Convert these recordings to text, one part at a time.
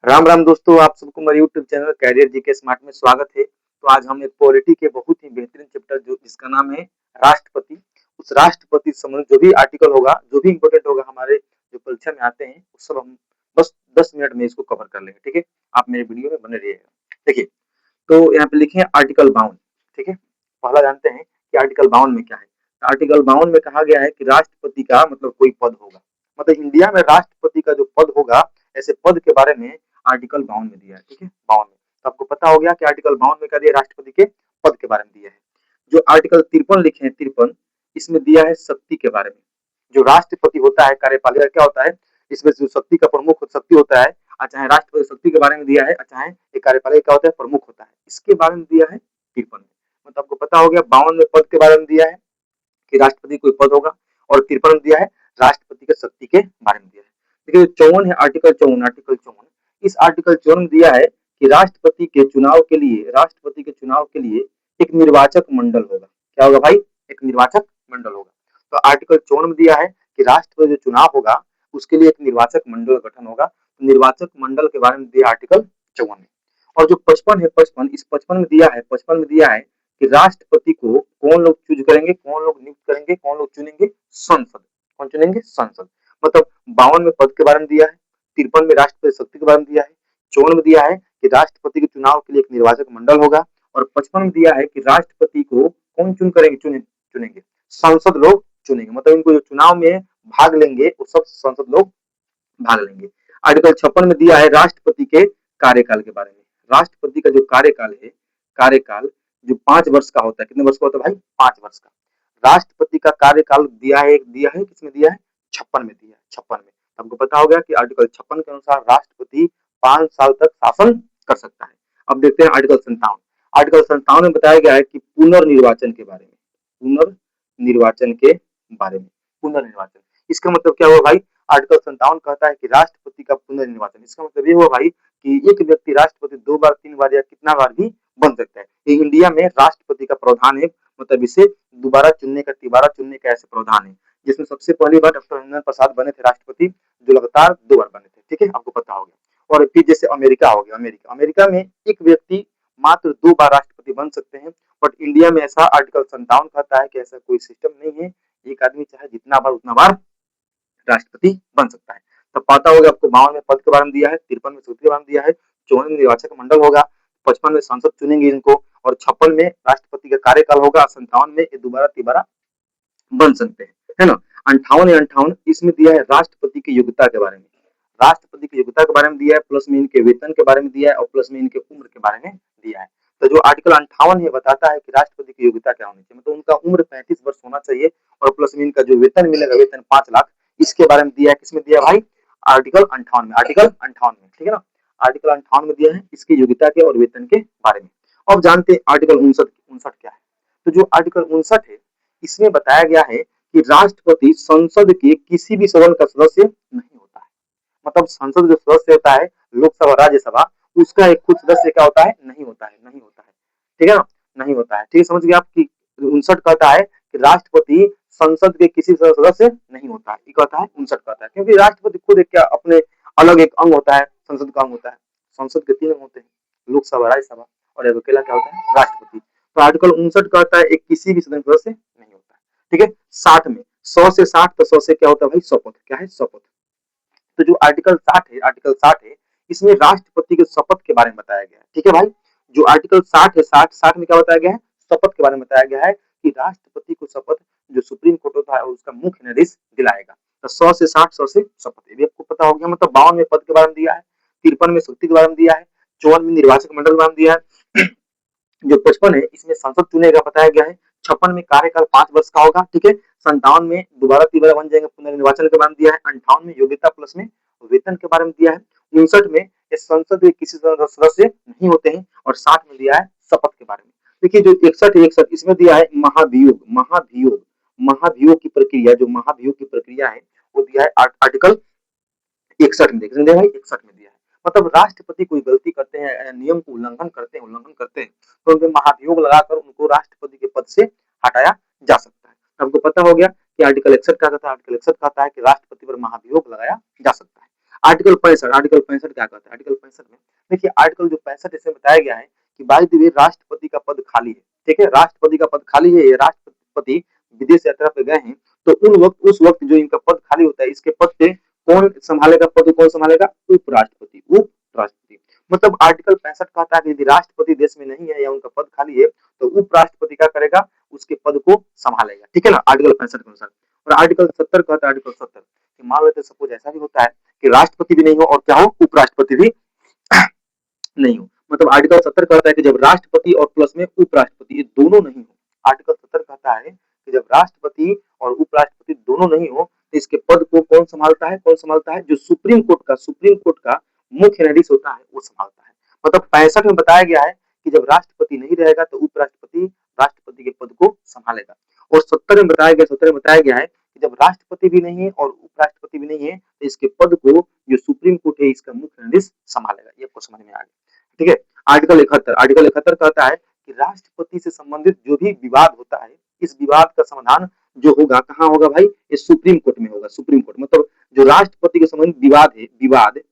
राम राम दोस्तों, आप सबको मेरे YouTube channel career GK smart में स्वागत है। तो आज हम एक पॉलिटी के बहुत ही बेहतरीन चैप्टर जो जिसका नाम है राष्ट्रपति, उस राष्ट्रपति से संबंधित जो भी आर्टिकल होगा, जो भी इंपॉर्टेंट होगा हमारे जो परीक्षा में आते हैं, उस सब हम बस 10 मिनट में इसको कवर कर लेंगे। ठीक है, आप मेरे वीडियो में बने रहिएगा। देखिए, तो यहाँ पे लिखे हैं आर्टिकल 52। ठीक है, पहला जानते हैं कि आर्टिकल 52 में क्या है। आर्टिकल 52 में कहा गया है कि राष्ट्रपति का मतलब कोई पद होगा, मतलब इंडिया में राष्ट्रपति का जो पद होगा, ऐसे पद के बारे में आर्टिकल 52 में दिया है। ठीक है, 52 में तो आपको पता हो गया कि आर्टिकल 52 में क्या दिया, राष्ट्रपति के पद के बारे में दिया है। जो आर्टिकल 53 लिखे हैं, 53, इसमें दिया है शक्ति के बारे में। जो राष्ट्रपति होता है, कार्यपालिका क्या होता है, इसमें जो शक्ति का प्रमुख शक्ति होता है, चाहे राष्ट्रपति शक्ति के बारे में दिया है, चाहे एक कार्यपालिका क्या होता है, प्रमुख होता है, इसके बारे में दिया है 53 में। मतलब आपको पता हो गया 52 में पद के बारे में दिया है कि राष्ट्रपति कोई पद होगा, और 53 में दिया है राष्ट्रपति के शक्ति के बारे में दिया है। देखिए 54 है, आर्टिकल 54, आर्टिकल 54, इस आर्टिकल 54 में दिया है कि राष्ट्रपति के चुनाव के लिए, राष्ट्रपति के चुनाव के लिए एक निर्वाचक मंडल होगा। क्या होगा भाई, एक निर्वाचक मंडल होगा। तो आर्टिकल 54 में दिया है कि राष्ट्रपति जो चुनाव होगा उसके लिए एक निर्वाचक मंडल गठन होगा। तो निर्वाचक मंडल के बारे में दिया आर्टिकल 54 में। और जो 55 है, 55, इस 55 में दिया है, 55 में दिया है कि राष्ट्रपति को कौन लोग चूज करेंगे, कौन लोग नियुक्त करेंगे, कौन लोग चुनेंगे, संसद। कौन चुनेंगे, संसद। मतलब 52 में पद के बारे में दिया है, 53 में राष्ट्रपति शक्ति के बारे में दिया है, 54 में दिया है कि राष्ट्रपति के चुनाव के लिए एक निर्वाचक मंडल होगा, और 55 में दिया है कि राष्ट्रपति को कौन चुन करेंगे, चुनेंगे, संसद लोग चुनेंगे। मतलब इनको जो चुनाव में भाग लेंगे वो सब संसद लोग भाग लेंगे। आर्टिकल 56 में दिया है राष्ट्रपति के कार्यकाल के बारे में। राष्ट्रपति का जो कार्यकाल है, कार्यकाल जो 5 वर्ष का होता है, कितने वर्ष का होता है भाई, 5 वर्ष का। राष्ट्रपति का कार्यकाल दिया है किसमें दिया है, 56 में दिया है, 56 में। हमको पता हो गया कि आर्टिकल 56 के अनुसार राष्ट्रपति 5 साल तक शासन कर सकता है। अब देखते हैं आर्टिकल 57। आर्टिकल 57 में बताया गया है कि पुनर्निर्वाचन के बारे में, पुनर्निर्वाचन के बारे में, पुनर्निर्वाचन, इसका मतलब क्या हुआ भाई, आर्टिकल 57 कहता है कि राष्ट्रपति का पुनर्निर्वाचन, इसका मतलब ये हुआ भाई कि एक व्यक्ति राष्ट्रपति 2 बार, 3 बार या कितना बार भी बन सकता है। ये इंडिया में राष्ट्रपति का प्रावधान है, मतलब इसे दोबारा चुनने का, तिबारा चुनने का ऐसे प्रावधान है, जिसमें सबसे पहली बार डॉक्टर राजेंद्र प्रसाद बने थे राष्ट्रपति, जो लगातार 2 बार बने थे। ठीक है, आपको पता हो गया। और फिर जैसे अमेरिका हो गया, अमेरिका में एक व्यक्ति मात्र 2 बार राष्ट्रपति बन सकते हैं, बट इंडिया में ऐसा आर्टिकल 57 कहता है कि ऐसा कोई सिस्टम नहीं है, एक आदमी चाहे जितना बार उतना बार राष्ट्रपति बन सकता है। तो पता होगा आपको 52 में पद के बारे में दिया है, 53 में शक्ति के बारे में दिया है, 54 में निर्वाचक मंडल होगा, 55 में संसद चुनेंगे इनको, और 56 में राष्ट्रपति का कार्यकाल होगा, 57 में ये दोबारा तिबारा बन सकते हैं, है ना। 58 या 58, इसमें दिया है राष्ट्रपति की योग्यता के बारे में। राष्ट्रपति की योग्यता के बारे में दिया है, प्लस में इनके वेतन के बारे में दिया है, और प्लस में इनके उम्र के बारे में दिया है। तो जो आर्टिकल 58 है बताता है कि राष्ट्रपति की योग्यता क्या होनी चाहिए, मतलब उनका उम्र 35 वर्ष होना चाहिए, और प्लस में इनका जो वेतन मिलेगा, वेतन 5 लाख, इसके बारे में दिया है। किसमें दिया भाई, आर्टिकल 58 में, आर्टिकल 58 में। ठीक है ना, आर्टिकल 58 में दिया है इसकी योग्यता के और वेतन के बारे में। अब जानते हैं आर्टिकल 59 क्या है। तो जो आर्टिकल 59 है, इसमें बताया गया है कि राष्ट्रपति संसद के किसी भी सदन का सदस्य नहीं होता है। मतलब संसद जो सदस्य होता है, लोकसभा, राज्यसभा, उसका एक खुद सदस्य क्या होता है, नहीं होता है, नहीं होता है। ठीक है ना, नहीं होता है। ठीक है, समझ गए आप कि 59 कहता है कि राष्ट्रपति संसद के किसी सदस्य नहीं होता है, ये कहता है 59 कहता है, क्योंकि राष्ट्रपति खुद एक क्या अपने अलग एक अंग होता है, संसद का अंग होता है। संसद के 3 अंग होते हैं, लोकसभा, राज्यसभा, और एक अकेला क्या होता है, राष्ट्रपति। तो आर्टिकल 59 कहता है एक किसी भी सदन सदस्य नहीं होता है। ठीक है, 60 में 100 से 60, तो 100 से क्या होता है भाई, शपथ, क्या है, शपथ। तो जो आर्टिकल 60 है, आर्टिकल 60 है, इसमें राष्ट्रपति के शपथ के बारे में बताया गया है। ठीक है भाई, जो आर्टिकल 60 है, 60 में क्या बताया गया है, शपथ के बारे में बताया गया है कि राष्ट्रपति को शपथ जो सुप्रीम कोर्ट होता है उसका मुख्य न्यायाधीश दिलाएगा। तो 100 से 60, 100 से शपथ, ये भी आपको पता हो गया। मतलब 52 में पद के बारे में दिया है, 53 में शक्ति के बारे में दिया है, 54 में निर्वाचक मंडल के बारे में दिया है, जो 55 है इसमें संसद चुनेगा बताया गया है, 56 में कार्यकाल 5 वर्ष का होगा। ठीक है, 57 में दोबारा तिबारा बन जाएंगे, पुनर्निर्वाचन के बारे में दिया है, 58 में योग्यता प्लस में वेतन के बारे में दिया है, 59 में संसद के किसी सदस्य नहीं होते हैं, और 60 में दिया है शपथ के बारे में। देखिए जो 61 इसमें दिया है महाभियोग, महाभियोग, महाभियोग की प्रक्रिया, जो महाभियोग की प्रक्रिया है वो दिया है आर्टिकल 61 में। देखिए भाई 61 में दिया है। मतलब राष्ट्रपति कोई गलती करते हैं, नियम को उल्लंघन करते हैं, तो उनपे महाभियोग लगाकर उनको राष्ट्रपति के पद से हटाया जा सकता है। आपको पता हो गया कि आर्टिकल 61 कहता है, आर्टिकल 61 कहता है कि राष्ट्रपति पर महाभियोग लगाया जा सकता है। आर्टिकल 65 क्या कहता है? आर्टिकल 65 में देखिए, आर्टिकल जो 65 इसमें बताया गया है कि बाय द वे राष्ट्रपति का पद खाली है, ठीक है, राष्ट्रपति का पद खाली है, ये राष्ट्रपति विदेश यात्रा पे गए हैं, तो उस वक्त जो इनका पद खाली होता है, इसके पद पे कौन संभालेगा? पद कौन संभालेगा? उपराष्ट्रपति, उपराष्ट्रपति। मतलब आर्टिकल 65 कहता है कि यदि राष्ट्रपति देश में नहीं है या उनका पद खाली है, तो उपराष्ट्रपति क्या करेगा? उसके पद को संभालेगा, ठीक है ना, आर्टिकल 65 के अनुसार। और आर्टिकल 70 कहता है, आर्टिकल 70 कि मान लेते सपोज ऐसा भी होता है कि राष्ट्रपति भी नहीं हो और क्या हो? उपराष्ट्रपति भी नहीं हो। मतलब आर्टिकल 70 कहता है कि जब राष्ट्रपति और प्लस में उपराष्ट्रपति ये दोनों नहीं हो, आर्टिकल 70 कहता है कि जब राष्ट्रपति और उपराष्ट्रपति दोनों नहीं हो, तो इसके पद को कौन संभालता है? कौन संभालता है? जो सुप्रीम कोर्ट का मुख्य न्यायाधीश होता है, वो संभालता है। मतलब 65 में बताया गया है कि जब राष्ट्रपति नहीं रहेगा तो उपराष्ट्रपति राष्ट्रपति के पद को संभालेगा। और 70 में बताया गया है कि जब राष्ट्रपति भी नहीं है और उपराष्ट्रपति भी नहीं है, तो इसके पद को जो सुप्रीम कोर्ट है इसका मुख्य न्यायाधीश संभालेगा। ये आपको समझ में आ गया, ठीक है। आर्टिकल 71 कहता है कि राष्ट्रपति से संबंधित जो भी विवाद होता है, इस विवाद का समाधान जो होगा कहाँ होगा भाई? ये सुप्रीम कोर्ट में होगा। सुप्रीम कोर्ट मतलब जो राष्ट्रपति के संबंधित विवाद है,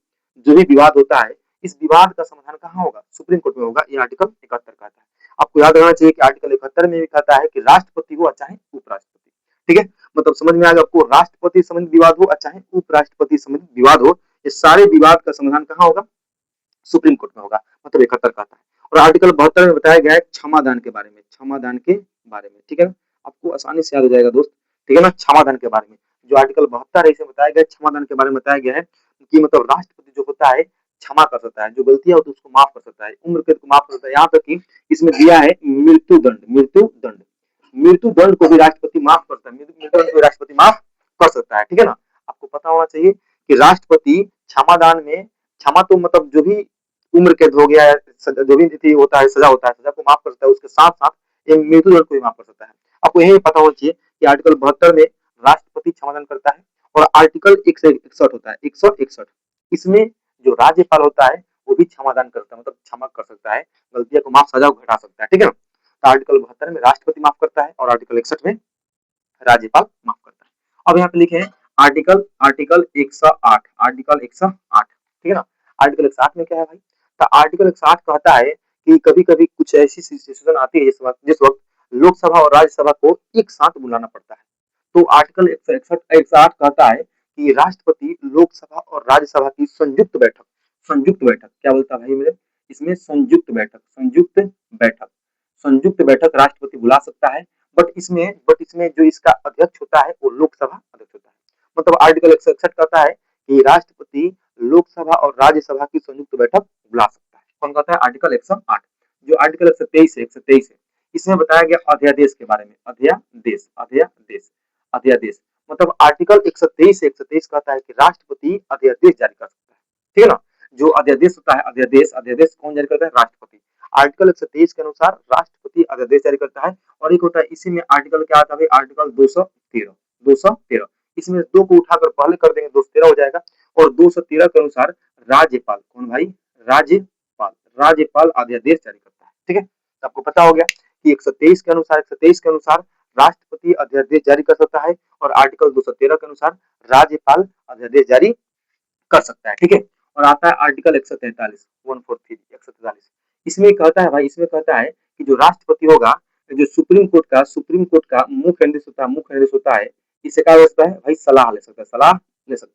जो भी विवाद होता है, इस विवाद का समाधान कहाँ होगा? सुप्रीम कोर्ट में होगा। ये आर्टिकल 71 कहता है। आपको याद रखना चाहिए कि आर्टिकल 71 में भी कहता है कि राष्ट्रपति हो चाहे उपराष्ट्रपति, ठीक है। मतलब समझ में आ गया आपको, राष्ट्रपति संबंधित विवाद हो चाहे उपराष्ट्रपति संबंधित विवाद हो, ये सारे विवाद का समाधान कहाँ होगा? सुप्रीम कोर्ट में होगा। मतलब 71 का आता है। और आर्टिकल 72 में बताया गया है क्षमादान के बारे में, ठीक है। आपको आसानी से याद हो जाएगा दोस्त, ठीक है ना, क्षमादान के बारे में। जो आर्टिकल 72 है इसमें बताया गया क्षमादान के बारे में बताया गया है कि मतलब राष्ट्रपति जो होता है क्षमा कर सकता है, जो गलतियां होती है उसको माफ कर सकता है, उम्र कैद को माफ कर सकता है। यहाँ तक कि इसमें दिया है मृत्यु दंड को भी राष्ट्रपति माफ करता है, मृत्यु दंड को राष्ट्रपति माफ कर सकता है, ठीक है ना। आपको पता होना चाहिए कि राष्ट्रपति क्षमादान में, क्षमा तो मतलब जो भी उम्र कैद हो गया है, जो भी होता है, सजा होता है, सजा को माफ कर सकता है, उसके साथ साथ ये मृत्यु दंड को भी माफ कर सकता है। आपको यही पता होना चाहिए कि आर्टिकल 72 में राष्ट्रपति क्षमादान करता है। और आर्टिकल 161 होता है, 161, इसमें जो राज्यपाल होता है वो भी क्षमादान करता है, मतलब क्षमा कर सकता है, गलतियों को माफ, सजा को घटा सकता है, ठीक है ना। तो आर्टिकल 72 में राष्ट्रपति माफ करता है और आर्टिकल 61 में राज्यपाल माफ करता है। अब यहाँ पे लिखे हैं आर्टिकल आर्टिकल 108, आर्टिकल 108, ठीक है ना। आर्टिकल 108 में क्या है भाई? तो आर्टिकल 108 कहता है कि कभी कभी कुछ ऐसी सिचुएशन आती है जिस वक्त लोकसभा और राज्यसभा को एक साथ बुलाना पड़ता है। तो आर्टिकल 108 कहता है कि राष्ट्रपति लोकसभा और राज्यसभा की संयुक्त बैठक क्या बोलता है भाई मेरे? इसमें संयुक्त बैठक राष्ट्रपति बुला सकता है। बट इसमें जो इसका अध्यक्ष होता है वो लोकसभा अध्यक्ष होता है। मतलब आर्टिकल 161 कहता है कि राष्ट्रपति लोकसभा और राज्यसभा की संयुक्त बैठक बुला सकता है। कौन कहता है? आर्टिकल 108। जो आर्टिकल 123 है इसमें बताया गया अध्यादेश के बारे में, अध्यादेश मतलब आर्टिकल 123 कहता है कि राष्ट्रपति अध्यादेश जारी कर सकता है, ठीक है ना। जो अध्यादेश होता है, अध्यादेश कौन जारी करता है? राष्ट्रपति। आर्टिकल 123 के अनुसार राष्ट्रपति अध्यादेश जारी करता है। और एक होता है इसी में आर्टिकल क्या आता है? आर्टिकल 213। इसमें दो को उठाकर पहले कर देंगे, 213 हो जाएगा। और 213 के अनुसार राज्यपाल, कौन भाई? राज्यपाल अध्यादेश जारी करता है, ठीक है। तो आपको पता हो गया कि 123 के अनुसार राष्ट्रपति अध्यादेश जारी कर सकता है और आर्टिकल 213 के अनुसार राज्यपाल अध्यादेश जारी कर सकता है, ठीक है। और आता है आर्टिकल 143। इसमें कहता है भाई, इसमें कहता है कि जो राष्ट्रपति होगा, जो सुप्रीम कोर्ट का मुख्य निर्देश होता है, इससे क्या हो सकता है भाई? सलाह ले सकता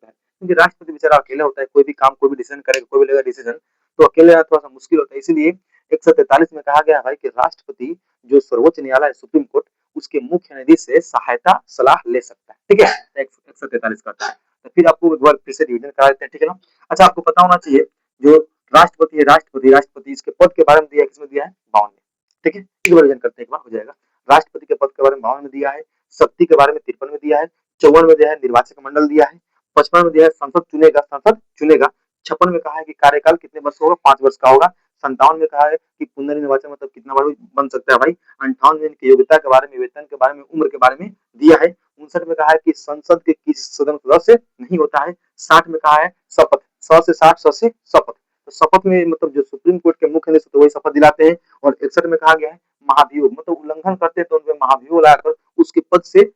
है, क्योंकि राष्ट्रपति बेचारा अकेला होता है, कोई भी काम, कोई भी डिसीजन करेगा, कोई भी लेगा डिसीजन, तो अकेले थोड़ा सा मुश्किल होता है। इसीलिए 143 में कहा गया है भाई कि राष्ट्रपति जो सर्वोच्च न्यायालय है, सुप्रीम कोर्ट, उसके मुख्य न्यायाधीश से सहायता सलाह ले सकता है, ठीक है। 143 कहता है। तो फिर आपको एक बार फिर से रिवीजन करा देते हैं, ठीक है ना। अच्छा, आपको पता होना चाहिए जो राष्ट्रपति है, राष्ट्रपति इसके पद के बारे में दिया है, किसमें दिया है? 52 में, ठीक है। एक बार रिवीजन करते हैं, एक बार हो जाएगा। राष्ट्रपति के पद के बारे में 52 में दिया है, शक्ति के बारे में 53 में दिया है, 54 में दिया है निर्वाचक मंडल दिया है, 55 में दिया है संसद चुनेगा, 56 में कहा है कि कार्यकाल कितने वर्ष होगा? 5 वर्ष का होगा, 57 में कहा है कि पुनर्निर्वाचन मतलब कितना बार बन सकता है भाई, 58 में इनकी योग्यता के बारे में, वेतन के बारे में, उम्र के बारे में दिया है, 59 में कहा है कि संसद के किस सदन सदस्य नहीं होता है, 60 में कहा है शपथ, 100 से 60, 100 से शपथ, तो शपथ में मतलब जो सुप्रीम कोर्ट के मुख्य न्यायाधीश वही शपथ दिलाते हैं। और 61 में कहा गया है महाभियोग, मतलब उल्लंघन करते हैं तो उनमें महाभियोग लगाकर उसके पद से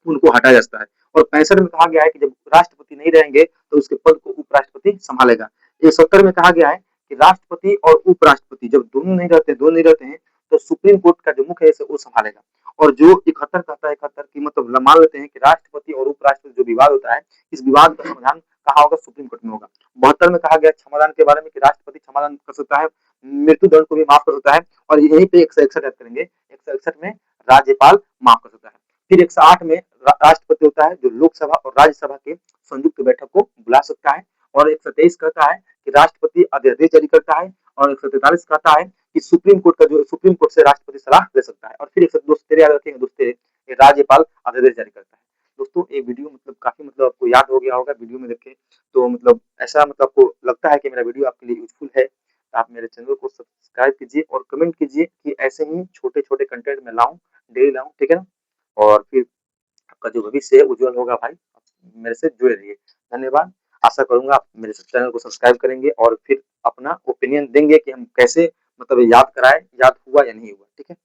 उनको हटाया जाता है। और 65 में कहा गया है कि जब राष्ट्रपति नहीं रहेंगे तो उसके पद को उपराष्ट्रपति संभालेगा। 71 में कहा गया है कि राष्ट्रपति और उपराष्ट्रपति जब दोनों नहीं रहते हैं तो सुप्रीम कोर्ट का जो मुख्य है वो संभालेगा। और जो 71 कहता है 71 की मतलब मान लेते हैं कि राष्ट्रपति और उपराष्ट्रपति जो विवाद होता है इस विवाद का समाधान कहा होगा सुप्रीम कोर्ट में होगा। 72 में कहा गया क्षमादान के बारे में कि राष्ट्रपति क्षमादान कर सकता है, मृत्यु दंड को भी माफ कर सकता है। और यहीं पे 161 याद करेंगे, 161 में राज्यपाल माफ कर सकता है। फिर 108 में राष्ट्रपति होता है जो लोकसभा और राज्यसभा के संयुक्त बैठक को बुला सकता है। और 123 कहता है कि राष्ट्रपति अध्यादेश जारी करता है। और 143 कहता है कि सुप्रीम कोर्ट से राष्ट्रपति सलाह ले सकता है। और फिर 173 याद रखेंगे दोस्तों, राज्यपाल अध्यादेश जारी करता है। दोस्तों ये वीडियो मतलब काफी मतलब आपको याद हो गया होगा वीडियो में देखे तो मतलब ऐसा मतलब आपको लगता है कि मेरा वीडियो आपके लिए यूजफुल है तो आप मेरे चैनल को सब्सक्राइब कीजिए और कमेंट कीजिए कि ऐसे ही छोटे छोटे कंटेंट में लाऊं, डेली लाऊं, ठीक है ना। और फिर आपका जो भविष्य है उज्जवल होगा भाई, मेरे से जुड़े रहिए। धन्यवाद। आशा करूंगा आप मेरे चैनल को सब्सक्राइब करेंगे और फिर अपना ओपिनियन देंगे कि हम कैसे मतलब याद कराएं, याद हुआ या नहीं हुआ, ठीक है।